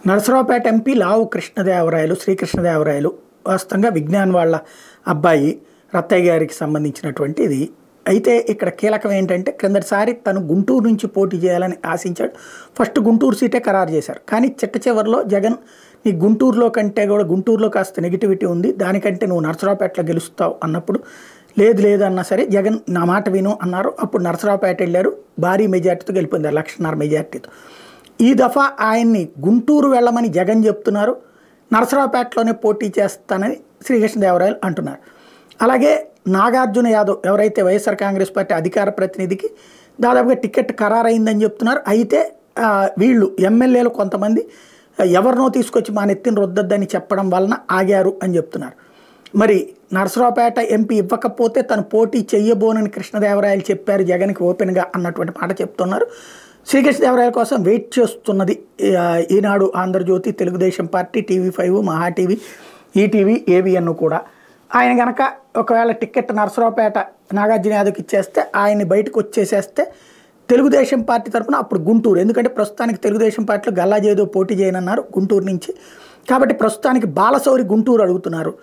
Narasaraopet MP లావు కృష్ణదేవరాయలు శ్రీకృష్ణదేవరాయలు వాస్తవంగా విజ్ఞాన్ వాళ్ళ అబ్బాయి రత్తయ్య గారికి సంబంధించినటువంటిది. అయితే ఇక్కడ కీలకం ఏంటంటే క్రిందటిసారి తను గుంటూరు నుంచి పోటీ చేయాలని ఆశించాడు. ఫస్ట్ గుంటూరు సీటే ఖరారు చేశారు. కానీ చిట్ట చివరిలో జగన్ నీ గుంటూరులో కంటే కూడా గుంటూరులో కాస్త నెగిటివిటీ ఉంది, దానికంటే నువ్వు నరసరావుపేటలో గెలుస్తావు అన్నప్పుడు లేదు లేదు అన్నా సరే జగన్ నా మాట విను అన్నారు. అప్పుడు నరసరావుపేట వెళ్ళారు, భారీ మెజార్టీతో గెలిపొందారు, 1,5,5,000 మెజార్టీతో. ఈ దఫా ఆయన్ని గుంటూరు వెళ్ళమని జగన్ చెప్తున్నారు, నరసరావుపేటలోనే పోటీ చేస్తానని శ్రీకృష్ణదేవరాయలు అంటున్నారు. అలాగే నాగార్జున యాదవ్ ఎవరైతే వైఎస్ఆర్ కాంగ్రెస్ పార్టీ అధికార ప్రతినిధికి దాదాపుగా టికెట్ ఖరారైందని చెప్తున్నారు. అయితే వీళ్ళు ఎమ్మెల్యేలు కొంతమంది ఎవరినో తీసుకొచ్చి మా నెత్తిని రుద్దద్దని చెప్పడం వలన ఆగారు అని చెప్తున్నారు. మరి నరసరావుపేట ఎంపీ ఇవ్వకపోతే తను పోటీ చెయ్యబోనని కృష్ణదేవరాయలు చెప్పారు జగన్కి ఓపెన్గా అన్నటువంటి మాట చెప్తున్నారు. శ్రీకృష్ణదేవరాయల కోసం వెయిట్ చేస్తున్నది ఈనాడు, ఆంధ్రజ్యోతి, తెలుగుదేశం పార్టీ, TV5, మహా టీవీ, ఈటీవీ, ABN కూడా. ఆయన కనుక ఒకవేళ టికెట్ నరసరావుపేట నాగార్జున యాదవ్కి ఇచ్చేస్తే ఆయన్ని బయటకు వచ్చేసేస్తే తెలుగుదేశం పార్టీ తరఫున అప్పుడు గుంటూరు, ఎందుకంటే ప్రస్తుతానికి తెలుగుదేశం పార్టీలో గల్లా జయదేవ్ పోటీ చేయనన్నారు గుంటూరు నుంచి, కాబట్టి ప్రస్తుతానికి బాలశౌరి గుంటూరు అడుగుతున్నారు.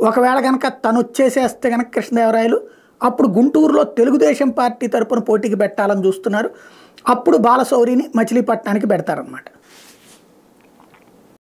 ఒకవేళ కనుక తను వచ్చేసేస్తే కనుక కృష్ణదేవరాయలు అప్పుడు గుంటూరులో తెలుగుదేశం పార్టీ తరఫున పోటీకి పెట్టాలని చూస్తున్నారు. అప్పుడు బాలశౌరిని మచిలీపట్నానికి పెడతారనమాట.